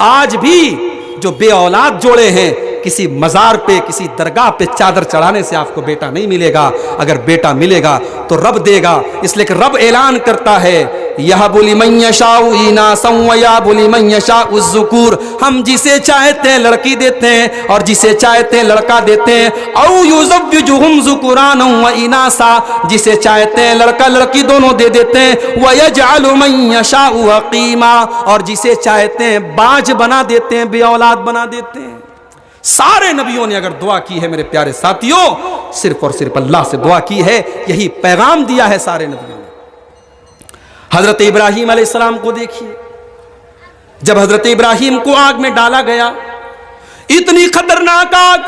आज भी जो बे औलाद जोड़े हैं, किसी मजार पे, किसी दरगाह पे चादर चढ़ाने से आपको बेटा नहीं मिलेगा। अगर बेटा मिलेगा तो रब देगा। इसलिए कि रब ऐलान करता है, यह बोली मैयशाउ इनासम व या बोली मैयशाउ ज़ुकूर, हम जिसे चाहते हैं लड़की देते हैं और जिसे चाहते हैं लड़का देते हैं। औ युज़व्विजुहुम ज़ुकुरानम व इनासा, जिसे चाहते हैं लड़का लड़की दोनों दे देते हैं। व यजअलु मैयशाउ अक़ीमा, और जिसे चाहते हैं बाज बना देते हैं, बे औलाद बना देते हैं। सारे नबियों ने अगर दुआ की है मेरे प्यारे साथियों, सिर्फ और सिर्फ अल्लाह से दुआ की है, यही पैगाम दिया है सारे नबियों ने। हजरत इब्राहीम अलैहिस्सलाम को देखिए, जब हजरत इब्राहीम को आग में डाला गया, इतनी खतरनाक आग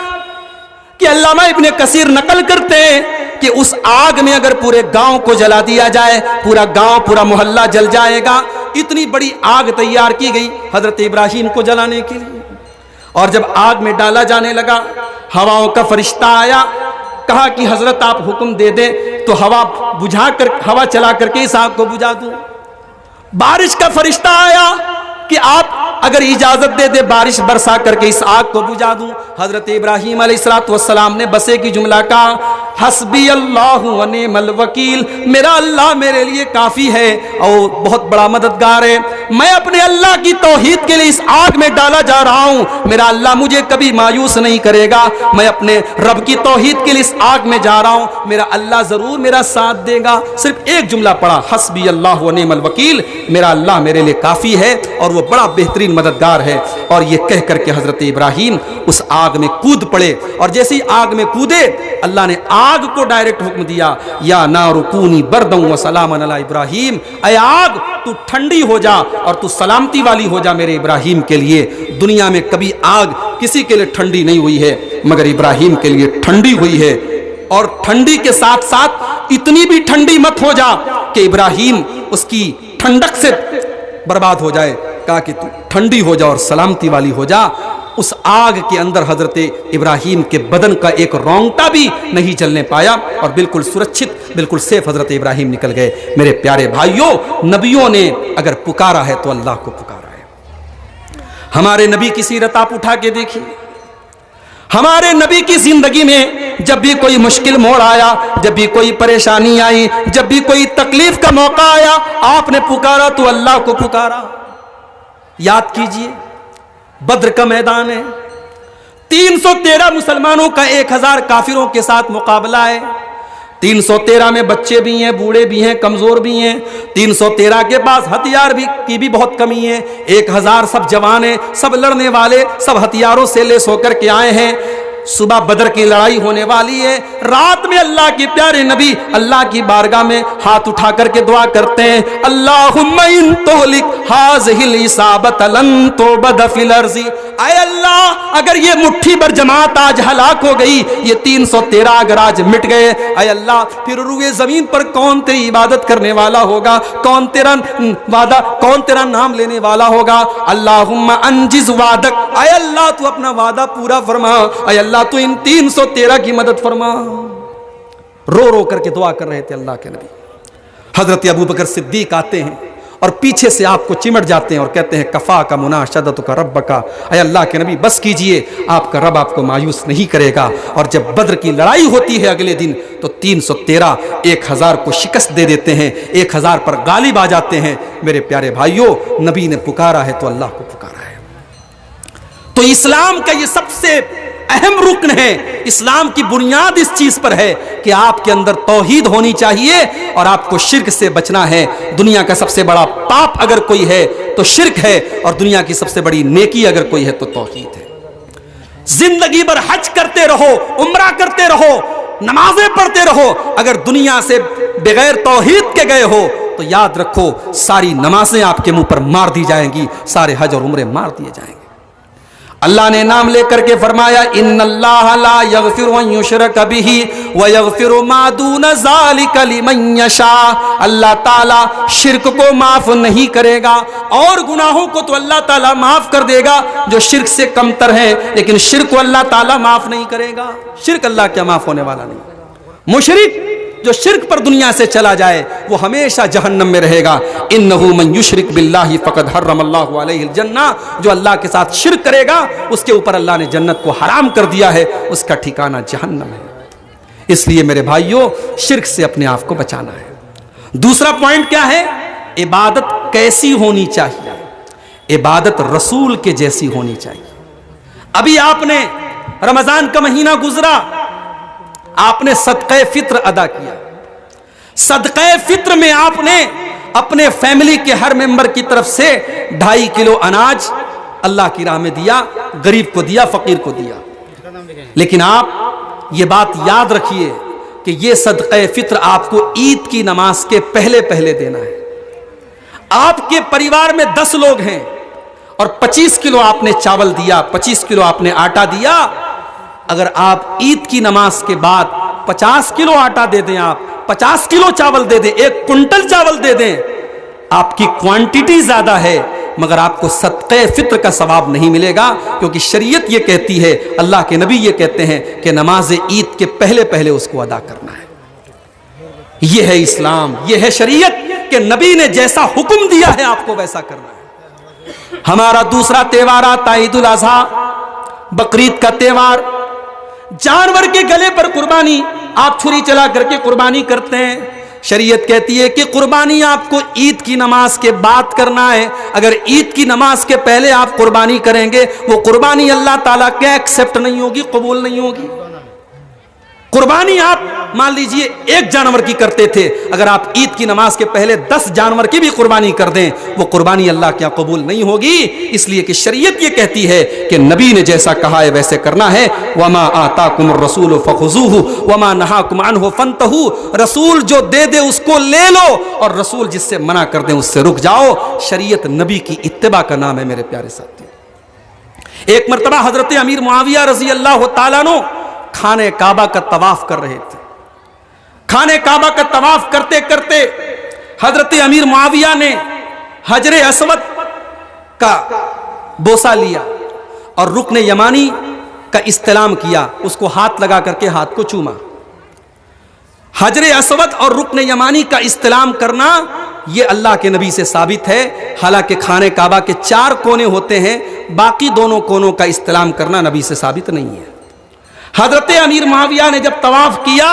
कि अल्लामा इब्ने कसीर नकल करते हैं कि उस आग में अगर पूरे गांव को जला दिया जाए, पूरा गांव, पूरा मोहल्ला जल जाएगा। इतनी बड़ी आग तैयार की गई हजरत इब्राहीम को जलाने के लिए। और जब आग में डाला जाने लगा, हवाओं का फरिश्ता आया, कहा कि हजरत आप हुक्म दे दें तो हवा हवा चला करके इस आग को बुझा दूं। बारिश का फरिश्ता आया कि आप अगर इजाजत दे दे बारिश बरसा करके इस आग को बुझा दूं। हजरत इब्राहीम अलैहिस्सलाम ने बस एक ही जुमला कहा, हस्बी अल्लाहु व निअमल वकील, मेरा अल्लाह मेरे लिए काफी है और बहुत बड़ा मददगार है। मैं अपने अल्लाह की तौहीद के लिए इस आग में डाला जा रहा हूं, मेरा अल्लाह मुझे कभी मायूस नहीं करेगा। मैं अपने रब की तौहीद के लिए इस आग में जा रहा हूं, मेरा अल्लाह जरूर मेरा साथ देगा। सिर्फ एक जुमला पढ़ा, हस्बी अल्लाहु व निअमल वकील, मेरा अल्लाह मेरे लिए काफी है और वो बड़ा बेहतरीन मददगार है। और ये कह करके हजरत इब्राहीम उस आग में कूद पड़े। और जैसे ही आग में कूदे, अल्लाह ने आग को डायरेक्ट हुक्म दिया, या नारु कूनी बरदम व सलामन अला इब्राहीम, ऐ आग तू ठंडी हो जा और तू सलामती वाली हो जा मेरे इब्राहीम के लिए। दुनिया में कभी आग किसी के लिए ठंडी नहीं हुई है, मगर इब्राहीम के लिए ठंडी हुई है। और ठंडी के साथ साथ इतनी भी ठंडी मत हो जा कि इब्राहीम उसकी ठंडक से बर्बाद हो जाए। कहा कि तू ठंडी हो जा और सलामती वाली हो जा। उस आग के अंदर हजरत इब्राहीम के बदन का एक रोंगटा भी नहीं चलने पाया और बिल्कुल सुरक्षित, बिल्कुल सेफ हजरत इब्राहीम निकल गए। मेरे प्यारे भाइयों, नबियों ने अगर पुकारा है तो अल्लाह को पुकारा है। हमारे नबी की सीरत आप उठा के देखिए। हमारे नबी की जिंदगी में जब भी कोई मुश्किल मोड़ आया, जब भी कोई परेशानी आई, जब भी कोई तकलीफ का मौका आया, आपने पुकारा तो अल्लाह को पुकारा। याद कीजिए, बद्र का मैदान है, 313 मुसलमानों का 1000 काफिरों के साथ मुकाबला है। 313 में बच्चे भी हैं, बूढ़े भी हैं, कमजोर भी हैं। 313 के पास हथियार की भी बहुत कमी है। 1000 सब जवान हैं, सब लड़ने वाले, सब हथियारों से लेस होकर के आए हैं। सुबह बदर की लड़ाई होने वाली है। रात में अल्लाह के प्यारे नबी अल्लाह की बारगाह में हाथ उठा करके दुआ करते हैं, अल्लाहुम्मा इन तोहलिक हाज़िहिल इसाबत लन तुबद फिल अर्ज़ि। आए अल्लाह, अगर ये मुट्ठी भर जमात आज हलाक हो गई, ये 313 अगर आज मिट गए, आए अल्लाह, फिर रुए जमीन पर कौन तेरी इबादत करने वाला होगा? कौन तेरा नाम लेने वाला होगा? अल्लाहुम्मा अंजिज़ वादक, आए अल्लाह तू अपना वादा पूरा फरमा। आए अल्लाह तू इन 313 की मदद फरमा। रो रो करके दुआ कर रहे थे अल्लाह के नबी। हजरत अबू बकर सिद्दीक आते हैं और पीछे से आपको चिमट जाते हैं और कहते हैं, कफा का मुनाशदत का रब का, अय अल्लाह के नबी बस कीजिए, आपका रब आपको मायूस नहीं करेगा। और जब बद्र की लड़ाई होती है अगले दिन, तो 313 1000 को शिकस्त दे देते हैं, 1000 पर गालिब आ जाते हैं। मेरे प्यारे भाइयों, नबी ने पुकारा है तो अल्लाह को पुकारा है। तो इस्लाम का ये सबसे अहम रुकन है, इस्लाम की बुनियाद इस चीज पर है कि आपके अंदर तौहीद होनी चाहिए और आपको शिर्क से बचना है। दुनिया का सबसे बड़ा पाप अगर कोई है तो शिर्क है, और दुनिया की सबसे बड़ी नेकी अगर कोई है तो तौहीद है। जिंदगी भर हज करते रहो, उम्रा करते रहो, नमाजें पढ़ते रहो, अगर दुनिया से बगैर तौहीद के गए हो तो याद रखो सारी नमाजें आपके मुंह पर मार दी जाएंगी, सारे हज और उम्रे मार दिए जाएंगे। अल्लाह ने नाम लेकर के फरमाया, इन्नल्लाह ला यगफिरु अन युशरक बिही व यगफिरु मा दून ज़ालिका लिमन यशा। अल्लाह ताला शिर्क को माफ नहीं करेगा, और गुनाहों को तो अल्लाह ताला माफ कर देगा जो शिर्क से कमतर है, लेकिन शिर्क को अल्लाह ताला माफ नहीं करेगा। शिर्क अल्लाह क्या माफ होने वाला नहीं। मुशरिक जो शिर्क पर दुनिया से चला जाए वो हमेशा जहन्नम में रहेगा। इन्नहु मन युशरिक बिल्लाहि फक़द हर्रमल्लाहु अलैहिल जन्नह, जो अल्लाह के साथ शिर्क करेगा उसके ऊपर अल्लाह ने जन्नत को हराम कर दिया है, उसका ठिकाना जहन्नम है। इसलिए मेरे भाइयों, शिर्क से अपने आप को बचाना है। दूसरा पॉइंट क्या है? इबादत कैसी होनी चाहिए? इबादत रसूल के जैसी होनी चाहिए। अभी आपने रमजान का महीना गुजरा, आपने सदक़े फित्र अदा किया। सदक़े फित्र में आपने अपने फैमिली के हर मेंबर की तरफ से 2.5 किलो अनाज अल्लाह की राह में दिया, गरीब को दिया, फकीर को दिया। लेकिन आप ये बात याद रखिए कि ये सदक़े फित्र आपको ईद की नमाज के पहले पहले देना है। आपके परिवार में 10 लोग हैं और 25 किलो आपने चावल दिया, 25 किलो आपने आटा दिया। अगर आप ईद की नमाज के बाद 50 किलो आटा दे दें, आप 50 किलो चावल दे दें, 1 कुंटल चावल दे दें, आपकी क्वांटिटी ज्यादा है मगर आपको सदक़े फित्र का सवाब नहीं मिलेगा, क्योंकि शरीयत ये कहती है, अल्लाह के नबी ये कहते हैं कि नमाज ईद के पहले पहले उसको अदा करना है। ये है इस्लाम, ये है शरीयत कि नबी ने जैसा हुक्म दिया है आपको वैसा करना है। हमारा दूसरा त्योहार आता है ईद उल अज़हा, बकरीद का त्योहार। जानवर के गले पर कुर्बानी, आप छुरी चला करके कुर्बानी करते हैं। शरीयत कहती है कि कुर्बानी आपको ईद की नमाज के बाद करना है। अगर ईद की नमाज के पहले आप कुर्बानी करेंगे, वो कुर्बानी अल्लाह ताला के एक्सेप्ट नहीं होगी, कबूल नहीं होगी। कुर्बानी आप मान लीजिए 1 जानवर की करते थे, अगर आप ईद की नमाज के पहले 10 जानवर की भी कुर्बानी कर दें, वो कुर्बानी अल्लाह के यहाँ कबूल नहीं होगी। इसलिए कि शरीयत ये कहती है कि नबी ने जैसा कहा है वैसे करना है। वमा आताकुमुर रसूल फखुज़ूहु वमा नहाकुम अन्हु फंतहू, रसूल जो दे दे उसको ले लो और रसूल जिससे मना कर दे उससे रुक जाओ। शरीयत नबी की इत्तिबा का नाम है मेरे प्यारे साथी। एक मरतबा हजरत अमीर मुआविया रजी अल्लाह तआला अन्हु खाने काबा का तवाफ कर रहे थे। खाने काबा का तवाफ करते करते हजरत अमीर मुआविया ने हजरे अस्वद का बोसा लिया और रुकन यमानी का इस्तेलाम किया, उसको हाथ लगा करके हाथ को चूमा। हजरे अस्वद और रुकन यमानी का इस्तेलाम करना ये अल्लाह के नबी से साबित है। हालांकि खाने काबा के 4 कोने होते हैं, बाकी दोनों कोनों का इस्तेलाम करना नबी से साबित नहीं है। हजरत अमीर मुआविया ने जब तवाफ किया,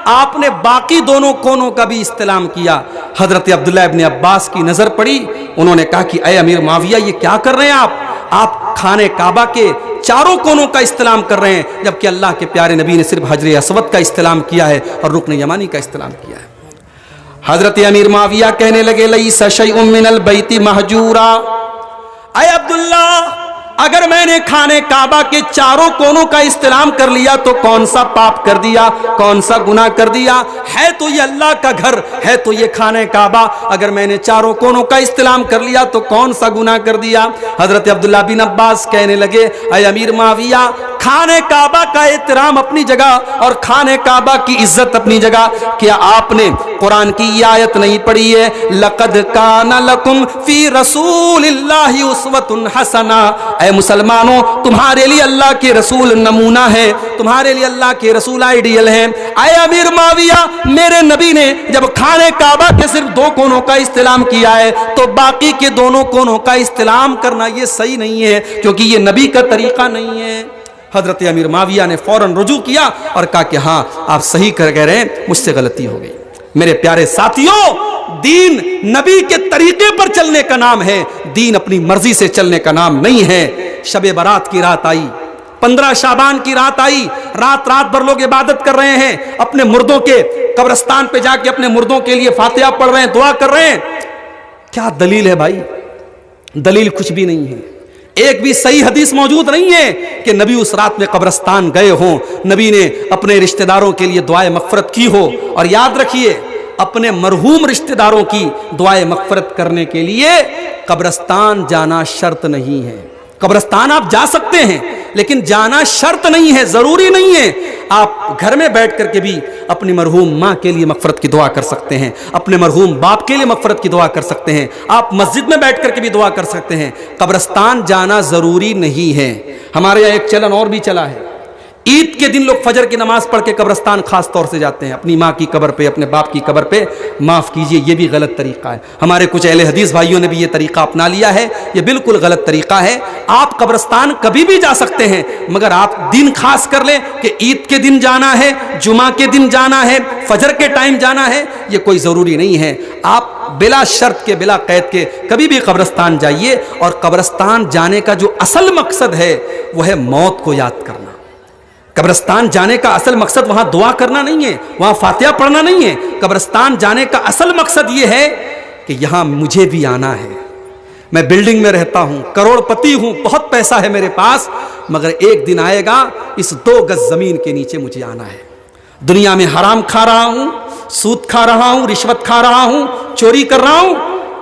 आपने बाकी दोनों कोनों का भी इस्तेलाम किया। हजरत अब्दुल्लाह इब्न अब्बास की नजर पड़ी, उन्होंने कहा कि अय अमीर मुआविया, ये क्या कर रहे हैं आप खाने काबा के 4 कोनों का इस्तेलाम कर रहे हैं, जबकि अल्लाह के प्यारे नबी ने सिर्फ हजरे अस्वद का इस्तेलाम किया है और रुकन यमानी का इस्तेलाम किया है। हजरत अमीर मुआविया कहने लगे, लैसा शैउम मिनल बैति महजूरा। अय अब्दुल्ला, अगर मैंने खाने काबा के 4 कोनों का इस्तेलाम कर लिया तो कौन सा पाप कर दिया, कौन सा गुनाह कर दिया? है तो ये अल्लाह का घर, है तो ये खाने काबा, अगर मैंने 4 कोनों का इस्तेलाम कर लिया तो कौन सा गुनाह कर दिया? हजरत अब्दुल्लाह बिन अब्बास कहने लगे, अय अमीर मुआविया, खाने काबा का एहतराम अपनी जगह और खाने काबा की इज्जत अपनी जगह। क्या आपने कुरान की ये आयत नहीं पढ़ी है, लक़द काना लकुम फी रसूलिल्लाहि उस्वतुन हसना? ऐ मुसलमानों, तुम्हारे लिए अल्लाह के रसूल नमूना है, तुम्हारे लिए अल्लाह के रसूल आइडियल है। ऐ अमीर मुआविया, मेरे नबी ने जब खाने काबा के सिर्फ 2 कोनों का इस्तेलाम किया है तो बाकी के दोनों कोनों का इस्तेलाम करना ये सही नहीं है, क्योंकि ये नबी का तरीका नहीं है। हजरत अमीर मुआविया ने फौरन रुजू किया और कहा कि हाँ, आप सही कर रहे हैं, मुझसे गलती हो गई। मेरे प्यारे साथियों, दीन नबी के तरीके पर चलने का नाम है, दीन अपनी मर्जी से चलने का नाम नहीं है। शबे बारात की रात आई, 15 शाबान की रात आई, रात भर लोग इबादत कर रहे हैं, अपने मुर्दों के कब्रिस्तान पे जाके अपने मुर्दों के लिए फातिहा पढ़ रहे हैं, दुआ कर रहे हैं। क्या दलील है भाई? दलील कुछ भी नहीं है। एक भी सही हदीस मौजूद नहीं है कि नबी उस रात में कब्रिस्तान गए हों, नबी ने अपने रिश्तेदारों के लिए दुआए मग़फ़िरत की हो। और याद रखिए, अपने मरहूम रिश्तेदारों की दुआए मग़फ़िरत करने के लिए कब्रिस्तान जाना शर्त नहीं है। कब्रिस्तान आप जा सकते हैं, लेकिन जाना शर्त नहीं है, जरूरी नहीं है। आप घर में बैठ करके भी अपनी मरहूम माँ के लिए मग़फ़िरत की दुआ कर सकते हैं, अपने मरहूम बाप के लिए मग़फ़िरत की दुआ कर सकते हैं, आप मस्जिद में बैठ करके भी दुआ कर सकते हैं। कब्रिस्तान जाना जरूरी नहीं है। हमारे यहाँ एक चलन और भी चला है, ईद के दिन लोग फजर की नमाज पढ़ के कब्रिस्तान खास तौर से जाते हैं, अपनी माँ की कब्र पे, अपने बाप की कब्र पे। माफ़ कीजिए, ये भी गलत तरीका है। हमारे कुछ अहले हदीस भाइयों ने भी ये तरीका अपना लिया है, ये बिल्कुल गलत तरीका है। आप कब्रिस्तान कभी भी जा सकते हैं, मगर आप दिन खास कर लें कि ईद के दिन जाना है, जुमा के दिन जाना है, फजर के टाइम जाना है, ये कोई ज़रूरी नहीं है। आप बिला शर्त के, बिला कैद के कभी भी कब्रिस्तान जाइए। और कब्रिस्तान जाने का जो असल मकसद है वो है मौत को याद करना। कब्रिस्तान जाने का असल मकसद वहां दुआ करना नहीं है, वहां फातिहा पढ़ना नहीं है। कब्रिस्तान जाने का असल मकसद यह है कि यहां मुझे भी आना है। मैं बिल्डिंग में रहता हूं, करोड़पति हूं, बहुत पैसा है मेरे पास, मगर एक दिन आएगा इस 2 गज जमीन के नीचे मुझे आना है। दुनिया में हराम खा रहा हूं, सूद खा रहा हूं, रिश्वत खा रहा हूं, चोरी कर रहा हूं,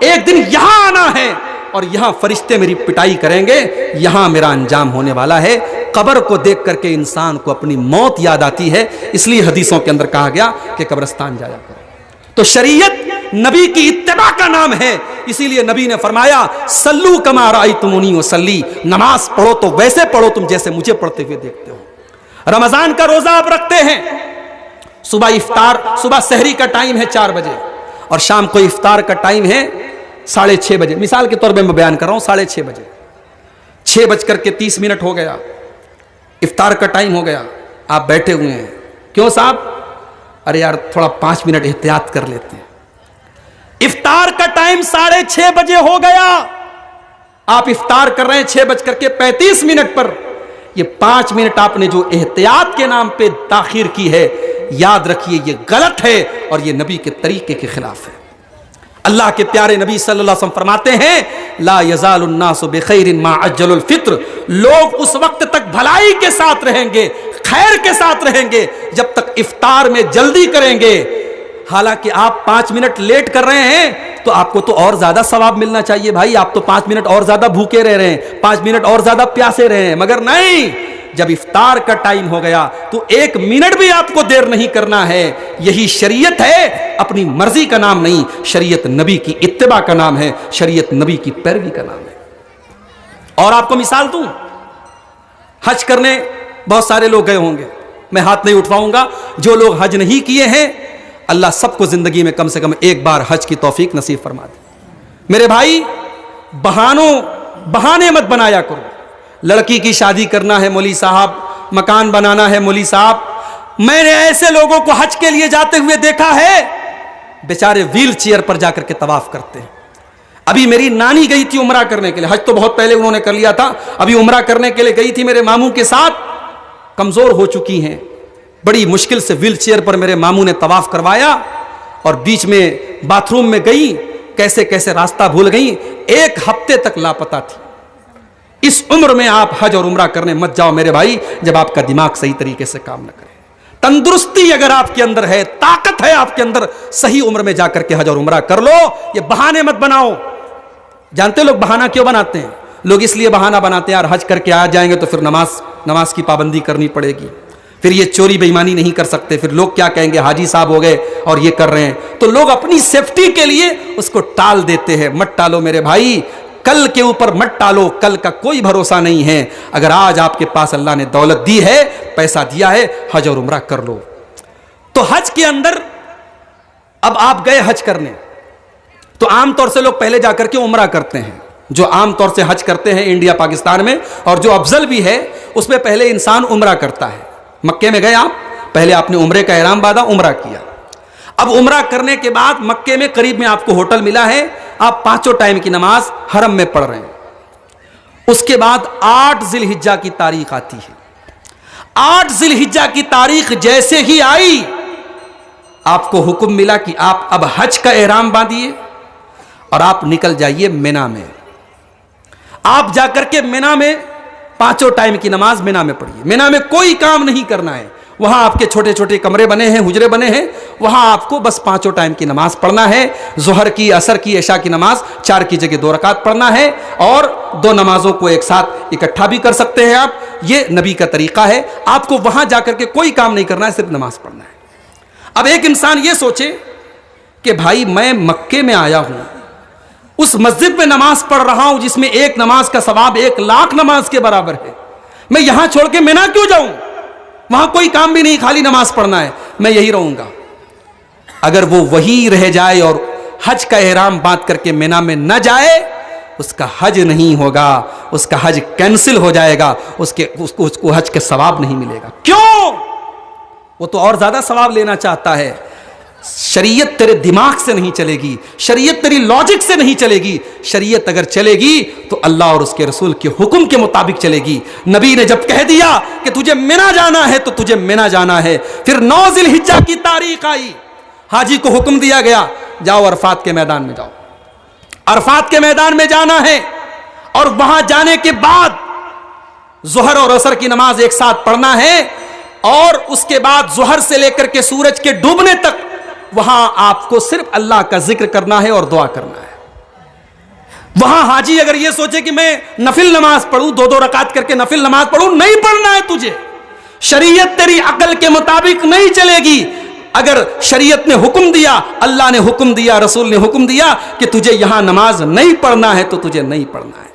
एक दिन यहां आना है और यहां फरिश्ते मेरी पिटाई करेंगे, यहां मेरा अंजाम होने वाला है। कब्र को देख करके इंसान को अपनी मौत याद आती है, इसलिए हदीसों के अंदर कहा गया कि कब्रिस्तान जाया करो। तो शरीयत नबी की इत्तिबा का नाम है, इसीलिए नबी ने फरमाया सल्लू कमा राअयतुमूनी वसल्ली, नमाज पढ़ो तो वैसे पढ़ो तुम जैसे मुझे पढ़ते हुए देखते हो। रमजान का रोजा आप रखते हैं, सुबह इफ्तार, सुबह सहरी का टाइम है 4 बजे और शाम को इफ्तार का टाइम है 6:30 बजे। मिसाल के तौर पे मैं बयान कर रहा हूं, 6:30 बजे, 6:30 हो गया, इफ्तार का टाइम हो गया, आप बैठे हुए हैं। क्यों साहब? अरे यार थोड़ा 5 मिनट एहतियात कर लेते हैं। इफ्तार का टाइम 6:30 बजे हो गया, आप इफ्तार कर रहे हैं 6:35 पर। ये 5 मिनट आपने जो एहतियात के नाम पे ताखीर की है, याद रखिए ये गलत है और ये नबी के तरीके के खिलाफ है। अल्लाह के प्यारे नबी सल्लल्लाहु अलैहि वसल्लम फरमाते हैं ला यज़ालुन नासु बिखैरिन मा अज्जलुल फित्र, लोग उस वक्त तक भलाई के साथ रहेंगे, खैर के साथ रहेंगे जब तक इफ्तार में जल्दी करेंगे। हालांकि आप 5 मिनट लेट कर रहे हैं तो आपको तो और ज्यादा सवाब मिलना चाहिए भाई, आप तो 5 मिनट और ज्यादा भूखे रह रहे हैं, 5 मिनट और ज्यादा प्यासे रहे हैं, मगर नहीं, जब इफ्तार का टाइम हो गया तो 1 मिनट भी आपको देर नहीं करना है। यही शरीयत है, अपनी मर्जी का नाम नहीं, शरीयत नबी की इत्तिबा का नाम है, शरीयत नबी की पैरवी का नाम है। और आपको मिसाल दूं, हज करने बहुत सारे लोग गए होंगे, मैं हाथ नहीं उठवाऊंगा। जो लोग हज नहीं किए हैं, अल्लाह सबको जिंदगी में कम से कम एक बार हज की तौफीक नसीब फरमा दे। मेरे भाई, बहाने मत बनाया करो। लड़की की शादी करना है मौली साहब, मकान बनाना है मौली साहब। मैंने ऐसे लोगों को हज के लिए जाते हुए देखा है, बेचारे व्हील चेयर पर जाकर के तवाफ करते हैं। अभी मेरी नानी गई थी उम्रा करने के लिए, हज तो बहुत पहले उन्होंने कर लिया था, अभी उम्रा करने के लिए गई थी मेरे मामू के साथ। कमजोर हो चुकी हैं, बड़ी मुश्किल से व्हील चेयर पर मेरे मामू ने तवाफ करवाया और बीच में बाथरूम में गई, कैसे कैसे रास्ता भूल गई, 1 हफ्ते तक लापता थी। इस उम्र में आप हज और उम्रा करने मत जाओ मेरे भाई, जब आपका दिमाग सही तरीके से काम न करे। तंदुरुस्ती अगर आपके अंदर है, ताकत है आपके अंदर, सही उम्र में जाकर के हज और उम्रा कर लो। ये बहाने मत बनाओ। जानते लोग बहाना क्यों बनाते हैं? लोग इसलिए बहाना बनाते हैं यार हज करके आ जाएंगे तो फिर नमाज की पाबंदी करनी पड़ेगी, फिर ये चोरी बेईमानी नहीं कर सकते, फिर लोग क्या कहेंगे हाजी साहब हो गए और ये कर रहे हैं। तो लोग अपनी सेफ्टी के लिए उसको टाल देते हैं। मत टालो मेरे भाई, कल के ऊपर मत टालो, कल का कोई भरोसा नहीं है। अगर आज आपके पास अल्लाह ने दौलत दी है, पैसा दिया है, हज और उम्रा कर लो। तो हज के अंदर अब आप गए हज करने, तो आमतौर से लोग पहले जाकर के उम्रा करते हैं। जो आमतौर से हज करते हैं इंडिया पाकिस्तान में, और जो अफजल भी है उसमें पहले इंसान उम्रा करता है। मक्के में गए आप, पहले आपने उम्रे का एहराम बांधा, उम्रा किया। अब उम्रा करने के बाद मक्के में करीब में आपको होटल मिला है, आप 5 टाइम की नमाज हरम में पढ़ रहे हैं। उसके बाद 8 जिलहिज्जा की तारीख आती है। 8 जिलहिज्जा की तारीख जैसे ही आई, आपको हुक्म मिला कि आप अब हज का एहराम बांधिए और आप निकल जाइए मिना में। आप जाकर के मिना में 5 टाइम की नमाज मिना में पढ़िए। मिना में कोई काम नहीं करना है, वहां आपके छोटे छोटे कमरे बने हैं, हुजरे बने हैं, वहां आपको बस 5 टाइम की नमाज पढ़ना है। जोहर की, असर की, इशा की नमाज 4 की जगह 2 रकात पढ़ना है, और 2 नमाजों को एक साथ इकट्ठा भी कर सकते हैं आप। ये नबी का तरीका है। आपको वहां जाकर के कोई काम नहीं करना है, सिर्फ नमाज पढ़ना है। अब एक इंसान ये सोचे कि भाई मैं मक्के में आया हूं, उस मस्जिद में नमाज पढ़ रहा हूं जिसमें एक नमाज का सवाब 1 लाख नमाज के बराबर है, मैं यहां छोड़ के मिना क्यों जाऊं? वहां कोई काम भी नहीं, खाली नमाज पढ़ना है, मैं यही रहूंगा। अगर वो वही रह जाए और हज का एहराम बांध करके मिना में न जाए, उसका हज नहीं होगा, उसका हज कैंसिल हो जाएगा, उसको हज के सवाब नहीं मिलेगा। क्यों? वो तो और ज्यादा सवाब लेना चाहता है। शरीयत तेरे दिमाग से नहीं चलेगी, शरीयत तेरी लॉजिक से नहीं चलेगी। शरीयत अगर चलेगी तो अल्लाह और उसके रसूल के हुक्म के मुताबिक चलेगी। नबी ने जब कह दिया कि तुझे मिना जाना है तो तुझे मिना जाना है। फिर 9 ज़िलहिज्जा की तारीख आई, हाजी को हुक्म दिया गया, जाओ अरफात के मैदान में जाओ। अरफात के मैदान में जाना है और वहां जाने के बाद जोहर और असर की नमाज एक साथ पढ़ना है और उसके बाद जोहर से लेकर के सूरज के डूबने तक वहां आपको सिर्फ अल्लाह का जिक्र करना है और दुआ करना है। वहां हाजी अगर यह सोचे कि मैं नफिल नमाज पढ़ूं, 2-2 रकात करके नफिल नमाज पढ़ूं, नहीं पढ़ना है तुझे। शरीयत तेरी अकल के मुताबिक नहीं चलेगी। अगर शरीयत ने हुक्म दिया, अल्लाह ने हुक्म दिया, रसूल ने हुक्म दिया कि तुझे यहां नमाज नहीं पढ़ना है तो तुझे नहीं पढ़ना है।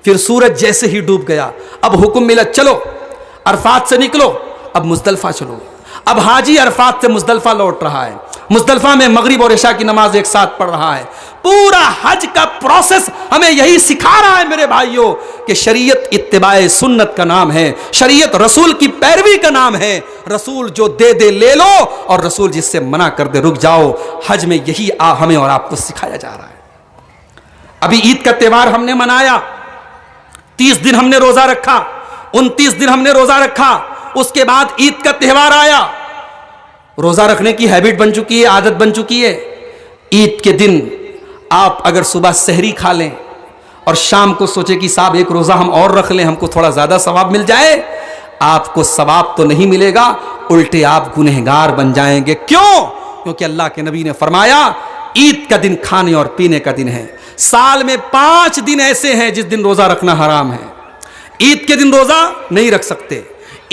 फिर सूरज जैसे ही डूब गया, अब हुक्म मिला, चलो अरफात से निकलो, अब मुजदलफा चलो। अब हाजी अरफात से मुजदलफा लौट रहा है, मुजदलफा में मगरिब और इशा की नमाज एक साथ पढ़ रहा है। पूरा हज का प्रोसेस हमें यही सिखा रहा है मेरे भाइयों कि शरीयत इत्तिबाए सुन्नत का नाम है, शरीयत रसूल की पैरवी का नाम है। रसूल जो दे दे ले लो और रसूल जिससे मना कर दे रुक जाओ। हज में यही हमें और आपको सिखाया जा रहा है। अभी ईद का त्यौहार हमने मनाया, 30 दिन हमने रोजा रखा, 29 दिन हमने रोजा रखा। उसके बाद ईद का त्यौहार आया, रोजा रखने की हैबिट बन चुकी है, आदत बन चुकी है। ईद के दिन आप अगर सुबह सहरी खा लें और शाम को सोचे कि साहब एक रोजा हम और रख लें, हमको थोड़ा ज्यादा सवाब मिल जाए, आपको सवाब तो नहीं मिलेगा, उल्टे आप गुनहगार बन जाएंगे। क्यों? क्योंकि अल्लाह के नबी ने फरमाया ईद का दिन खाने और पीने का दिन है। साल में 5 दिन ऐसे हैं जिस दिन रोजा रखना हराम है। ईद के दिन रोजा नहीं रख सकते,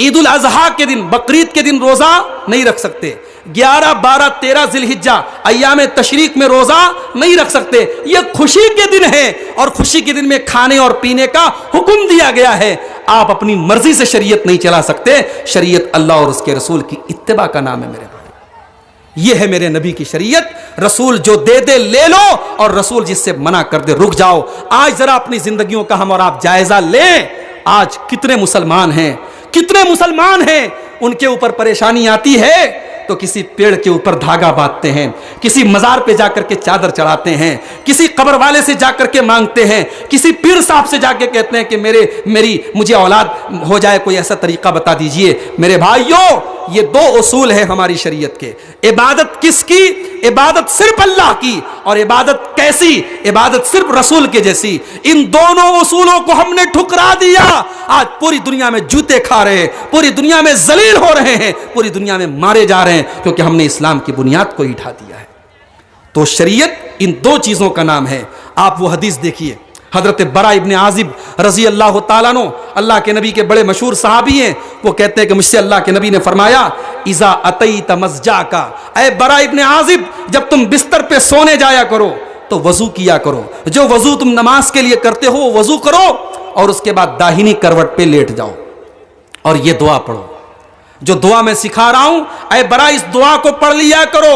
ईद उल अजहा के दिन, बकरीद के दिन रोजा नहीं रख सकते, 11, 12, 13 ज़िलहिज्जा अय्याम तशरीक में रोजा नहीं रख सकते। ये खुशी के दिन है और खुशी के दिन में खाने और पीने का हुक्म दिया गया है। आप अपनी मर्जी से शरीयत नहीं चला सकते। शरीयत अल्लाह और उसके रसूल की इत्तिबा का नाम है मेरे भाई। ये है मेरे नबी की शरीयत। रसूल जो दे दे ले लो और रसूल जिससे मना कर दे रुक जाओ। आज जरा अपनी जिंदगियों का हम और आप जायजा लें। आज कितने मुसलमान हैं, कितने मुसलमान हैं, उनके ऊपर परेशानी आती है तो किसी पेड़ के ऊपर धागा बांधते हैं, किसी मजार पे जाकर के चादर चढ़ाते हैं, किसी कब्र वाले से जाकर के मांगते हैं, किसी पीर साहब से जाके कहते हैं कि मुझे औलाद हो जाए, कोई ऐसा तरीका बता दीजिए। मेरे भाइयों, ये 2 उसूल है हमारी शरीयत के। इबादत किसकी? इबादत सिर्फ अल्लाह की। और इबादत कैसी? इबादत सिर्फ रसूल के जैसी। इन दोनों उसूलों को हमने ठुकरा दिया। आज पूरी दुनिया में जूते खा रहे हैं, पूरी दुनिया में जलील हो रहे हैं, पूरी दुनिया में मारे जा रहे हैं, क्योंकि हमने इस्लाम की बुनियाद को ही ढा दिया है। तो शरीयत इन 2 चीजों का नाम है। आप वो हदीस देखिए, हजरत बरा इब्ने आजिब रजी अल्लाह तआला अन्हु, अल्लाह के नबी के बड़े मशहूर सहाबी हैं। वो कहते हैं कि मुझसे अल्लाह के नबी ने फरमाया, इज़ा अतईत मस्जाका, ऐ बरा इब्ने आजिब, जब तुम बिस्तर पे सोने जाया करो तो वजू किया करो। जो वजू तुम नमाज के लिए करते हो वो वजू करो और उसके बाद दाहिनी करवट पे लेट जाओ और ये दुआ पढ़ो। जो दुआ मैं सिखा रहा हूं, ऐ बरा, इस दुआ को पढ़ लिया करो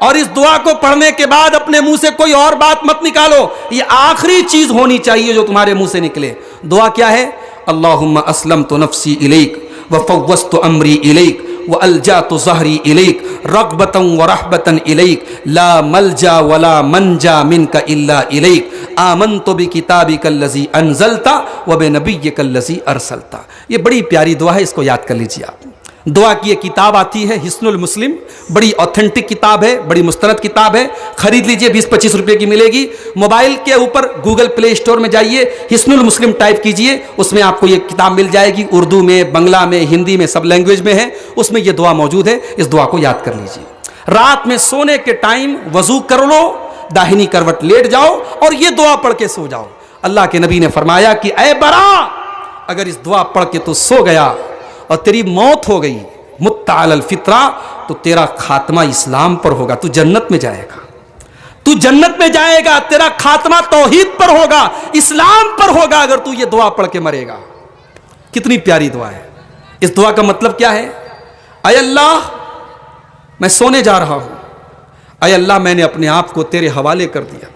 और इस दुआ को पढ़ने के बाद अपने मुंह से कोई और बात मत निकालो। ये आखिरी चीज होनी चाहिए जो तुम्हारे मुंह से निकले। दुआ क्या है? अल्लाहुम्मा अस्लमतु नफ्सी इलैक व फव्वस्तु अम्री इलैक व अल्जातु ज़हरी इलैक रग़बतन व रहबतन इलैक ला मलजा वला मनजा मिनका इल्ला इलैक आमन्तु बिकिताबिकल्लज़ी अनज़लता व बिनबिय्यिकल्लज़ी अरसलता। ये बड़ी प्यारी दुआ है, इसको याद कर लीजिए आप। दुआ की एक किताब आती है हिस्नुल मुस्लिम, बड़ी ऑथेंटिक किताब है, बड़ी मुस्तनद किताब है, खरीद लीजिए, 20-25 रुपए की मिलेगी। मोबाइल के ऊपर गूगल प्ले स्टोर में जाइए, हिस्नुल मुस्लिम टाइप कीजिए, उसमें आपको ये किताब मिल जाएगी। उर्दू में, बंगला में, हिंदी में, सब लैंग्वेज में है। उसमें ये दुआ मौजूद है। इस दुआ को याद कर लीजिए। रात में सोने के टाइम वजू कर लो, दाहिनी करवट लेट जाओ और ये दुआ पढ़ के सो जाओ। अल्लाह के नबी ने फरमाया कि ऐ बरा, अगर इस दुआ पढ़ के तो सो गया और तेरी मौत हो गई मुत्ता अलल फित्रा, तो तेरा खात्मा इस्लाम पर होगा, तू जन्नत में जाएगा, तू जन्नत में जाएगा। तेरा खात्मा तौहीद पर होगा, इस्लाम पर होगा, अगर तू ये दुआ पढ़ के मरेगा। कितनी प्यारी दुआ है। इस दुआ का मतलब क्या है? अय अल्लाह मैं सोने जा रहा हूं, अय अल्लाह मैंने अपने आप को तेरे हवाले कर दिया,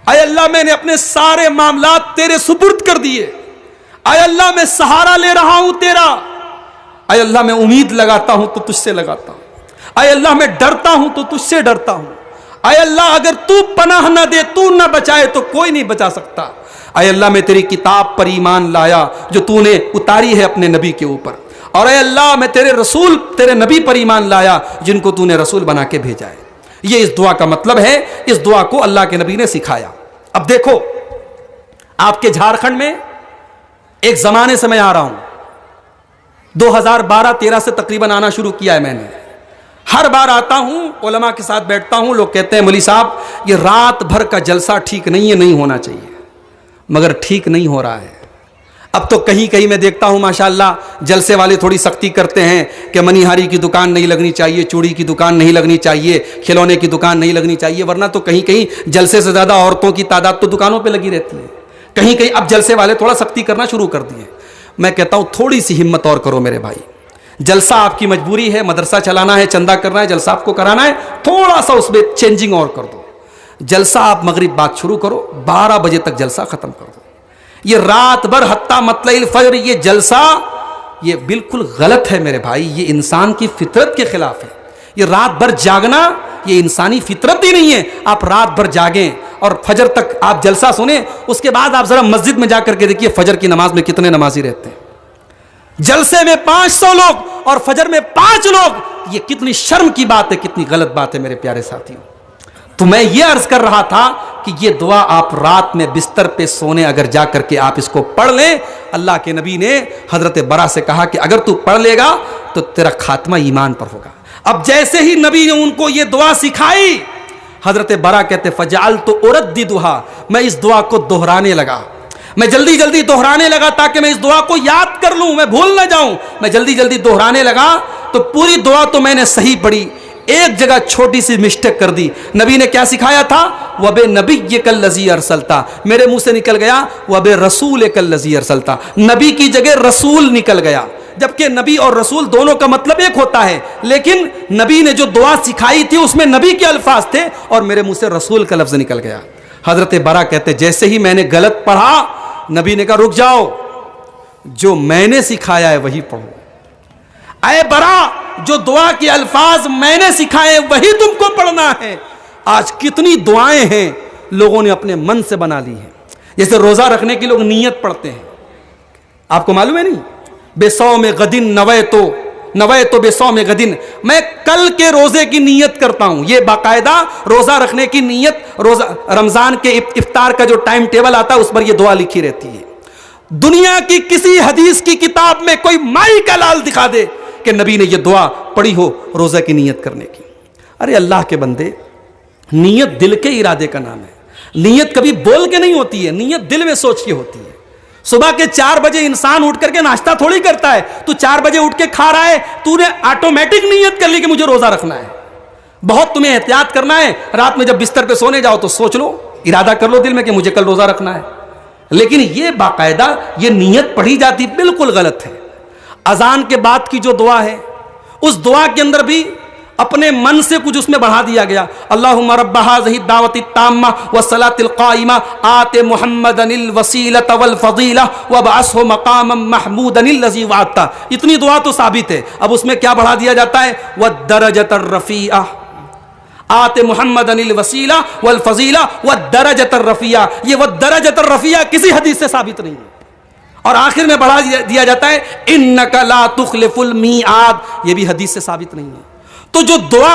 अय अल्लाह मैंने अपने सारे मामलात तेरे सुपुर्द कर दिए, अय अल्लाह मैं सहारा ले रहा हूं तेरा, अय अल्लाह मैं उम्मीद लगाता हूं तो तुझसे लगाता हूं, अय अल्लाह मैं डरता हूं तो तुझसे डरता हूं, अय अल्लाह अगर तू पनाह ना दे, तू ना बचाए तो कोई नहीं बचा सकता। अय अल्लाह मैं तेरी किताब पर ईमान लाया जो तूने उतारी है अपने नबी के ऊपर, और अय अल्लाह मैं तेरे रसूल तेरे नबी पर ईमान लाया जिनको तूने रसूल बना के भेजा है। ये इस दुआ का मतलब है। इस दुआ को अल्लाह के नबी ने सिखाया। अब देखो, आपके झारखंड में एक जमाने से मैं आ रहा हूं, 2012-13 से तकरीबन आना शुरू किया है मैंने। हर बार आता हूं, उलमा के साथ बैठता हूं, लोग कहते हैं मौलवी साहब ये रात भर का जलसा ठीक नहीं है, नहीं होना चाहिए, मगर ठीक नहीं हो रहा है। अब तो कहीं कहीं मैं देखता हूं माशाअल्लाह जलसे वाले थोड़ी सख्ती करते हैं कि मनिहारी की दुकान नहीं लगनी चाहिए, चूड़ी की दुकान नहीं लगनी चाहिए, खिलौने की दुकान नहीं लगनी चाहिए, वरना तो कहीं कहीं जलसे से ज़्यादा औरतों की तादाद तो दुकानों पे लगी रहती है। कहीं कहीं अब जलसे वाले थोड़ा सख्ती करना शुरू कर दिए। मैं कहता हूं थोड़ी सी हिम्मत और करो मेरे भाई। जलसा आपकी मजबूरी है, मदरसा चलाना है, चंदा करना है, जलसा आपको कराना है, थोड़ा सा उसमें चेंजिंग और कर दो। जलसा आप मगरिब बात शुरू करो, 12 बजे तक जलसा खत्म कर दो। ये रात भर हत्ता मतलइल फजर ये जलसा ये बिल्कुल गलत है मेरे भाई, ये इंसान की फितरत के खिलाफ है। ये रात भर जागना ये इंसानी फितरत ही नहीं है। आप रात भर जागें और फजर तक आप जलसा सुने, उसके बाद आप जरा मस्जिद में जाकर के देखिए फजर की नमाज में कितने नमाजी रहते हैं। जलसे में 500 लोग और फजर में 5 लोग, ये कितनी शर्म की बात है, कितनी गलत बात है मेरे प्यारे साथियों। तो मैं ये अर्ज कर रहा था कि ये दुआ आप रात में बिस्तर पे सोने अगर जा करके आप इसको पढ़ लें, अल्लाह के नबी ने हजरत बरा से कहा कि अगर तू पढ़ लेगा तो तेरा खात्मा ईमान पर होगा। अब जैसे ही नबी ने उनको ये दुआ सिखाई, हजरत बरा कहते फजाल तो उरद्दी दुआ, मैं इस दुआ को दोहराने लगा, मैं जल्दी जल्दी दोहराने लगा ताकि मैं इस दुआ को याद कर लूं, मैं भूल ना जाऊं। मैं जल्दी जल्दी दोहराने लगा तो पूरी दुआ तो मैंने सही पढ़ी, एक जगह छोटी सी मिस्टेक कर दी। नबी ने क्या सिखाया था? वबे नबी ये कल लजी अरसलता, मेरे मुंह से निकल गया वबे रसूल कल लजी अरसलता, नबी की जगह रसूल निकल गया, जबकि नबी और रसूल दोनों का मतलब एक होता है। लेकिन नबी ने जो दुआ सिखाई थी उसमें नबी के अल्फाज थे और मेरे मुंह से रसूल का लफ्ज निकल गया। हजरत बरा कहते जैसे ही मैंने गलत पढ़ा, नबी ने कहा रुक जाओ, जो मैंने सिखाया है वही पढ़ो। अय बरा, जो दुआ के अल्फाज मैंने सिखाए वही तुमको पढ़ना है। आज कितनी दुआएं हैं लोगों ने अपने मन से बना ली हैं। जैसे रोजा रखने के लोग नियत पढ़ते हैं, आपको मालूम है नहीं? बेसौ में गदिन नवे तो बेसौ में गदिन, मैं कल के रोजे की नियत करता हूं। यह बाकायदा रोजा रखने की नियत, रोजा रमजान के इफ्तार का जो टाइम टेबल आता है उस पर यह दुआ लिखी रहती है। दुनिया की किसी हदीस की किताब में कोई माई का लाल दिखा दे कि नबी ने यह दुआ पढ़ी हो रोजा की नियत करने की। अरे अल्लाह के बंदे, नियत दिल के इरादे का नाम है। नियत कभी बोल के नहीं होती है, नियत दिल में सोच के होती है। सुबह के 4 बजे इंसान उठ करके नाश्ता थोड़ी करता है। तू 4 बजे उठ के खा रहा है, तूने ऑटोमेटिक नियत कर ली कि मुझे रोजा रखना है। बहुत तुम्हें एहतियात करना है। रात में जब बिस्तर पे सोने जाओ तो सोच लो, इरादा कर लो दिल में कि मुझे कल रोजा रखना है। लेकिन यह बाकायदा ये नियत पढ़ी जाती बिल्कुल गलत है। अजान के बाद की जो दुआ है, उस दुआ के अंदर भी अपने मन से कुछ उसमें बढ़ा दिया गया। अल्लाहुम्मा रब्बा हाज़िही दावती ताम्मा व सलातिल काइमा आते मुहम्मदनिल वसीलत वल फजीला व बअसहु मकामम महमूदनिल लज़ी वअता। इतनी दुआ तो साबित है। अब उसमें क्या बढ़ा दिया जाता है? व दरजतर रफ़ीआ आते मुहम्मदनिल वसीला वल फजीला व दरजतर रफ़ीआ। ये व दरजतर रफ़ीआ किसी हदीस से साबित नहीं है। और आखिर में बढ़ा दिया जाता है इन्नका ला तुखलिफुल मीआद, ये भी हदीस से साबित नहीं है। तो जो दुआ